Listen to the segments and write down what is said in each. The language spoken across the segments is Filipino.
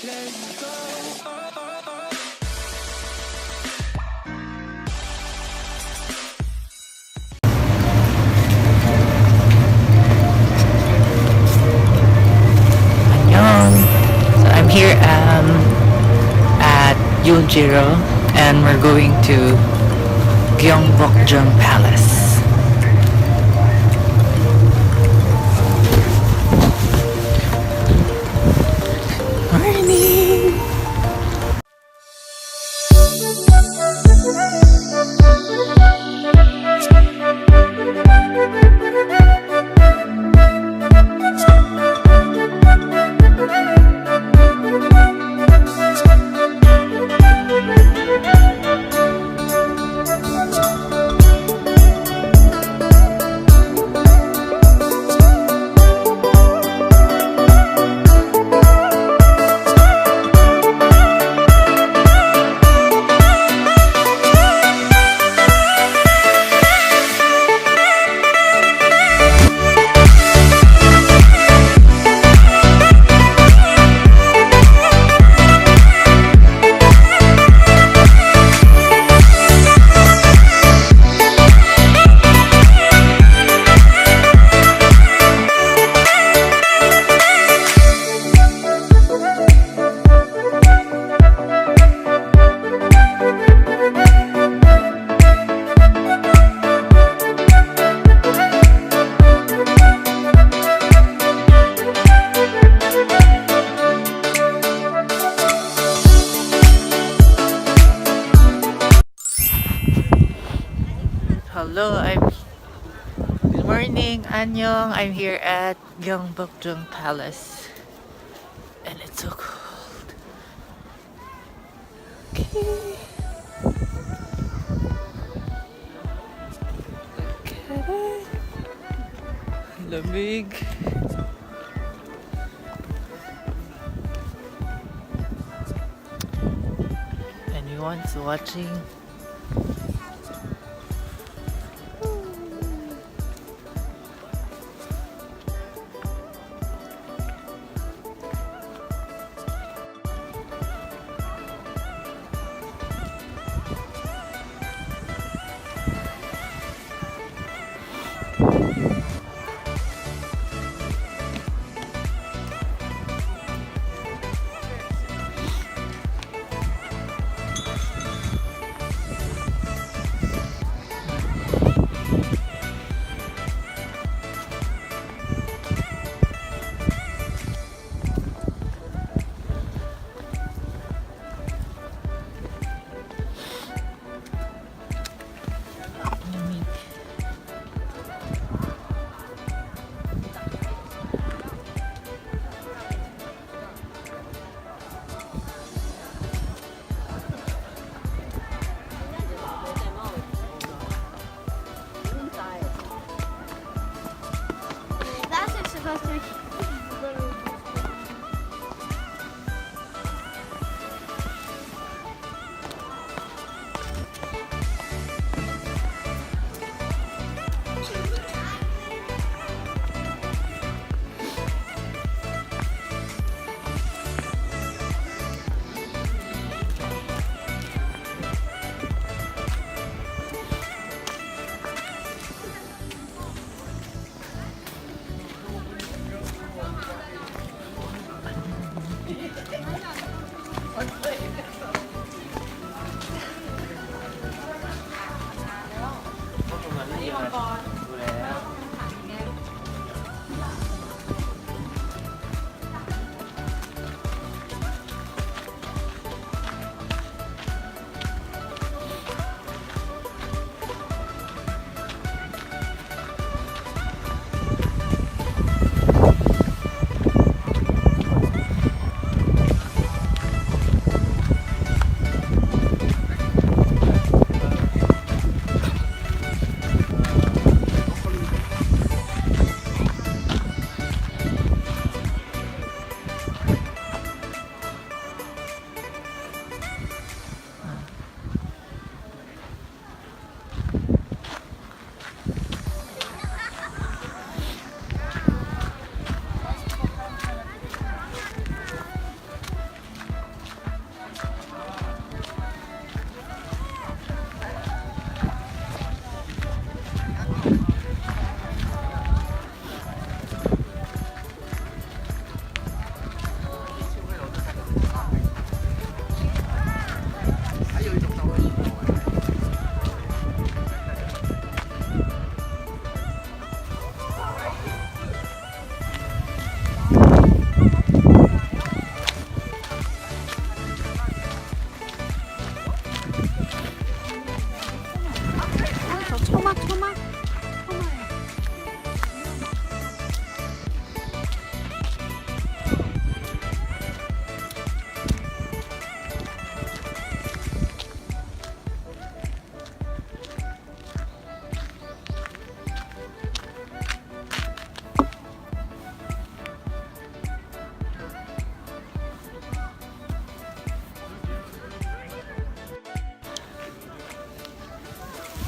So I'm here at Yeonjiro and we're going to Gyeongbokgung Palace. Morning! Hello, good morning, Annyeong. I'm here at Gyeongbokgung Palace and it's so cold. Okay. Look at it. Lamig. Anyone's watching?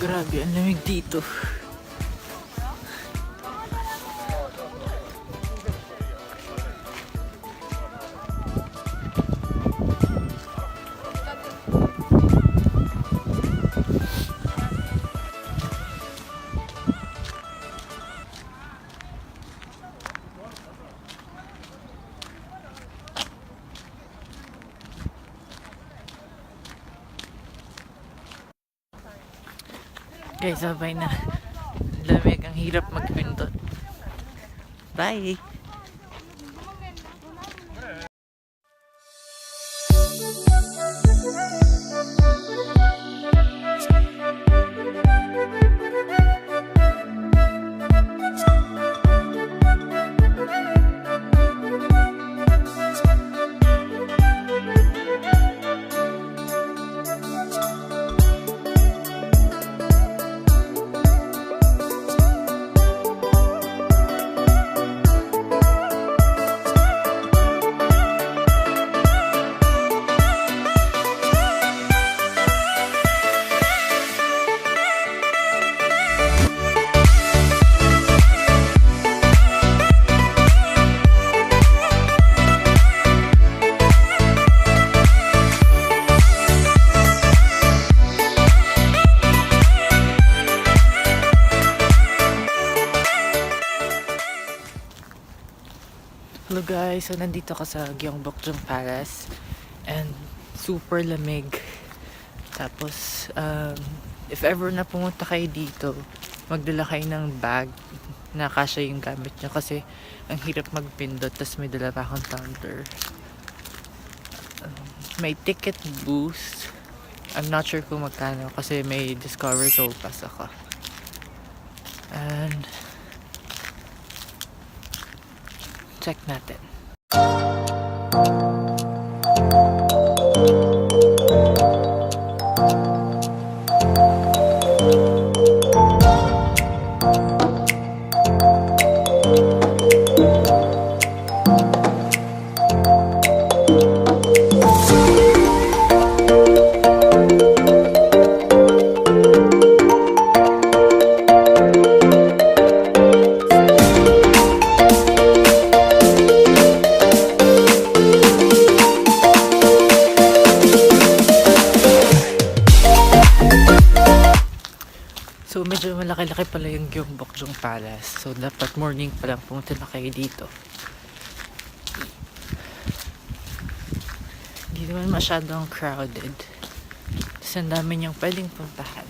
Grabe, ang lamig dito. Guys, sabay na. Lamig, ang hirap magpindot. Bye! Hello guys, so nandito ako sa Gyeongbokgung Palace and super lamig. Tapos, if ever na pumunta kayo dito, magdala kayo ng bag na kasya yung gamit nyo kasi ang hirap magpindot. Tapos may dala pa akong tumbler. May ticket booth. I'm not sure kung magkano kasi may Discover Soul Pass ako. And check natin. So, medyo malaki-laki pala yung Gyeongbokgung Palace. So, dapat morning pa lang pumunta na kayo dito. Hindi naman masyadong crowded. Tapos, ang dami niyang pwedeng puntahan.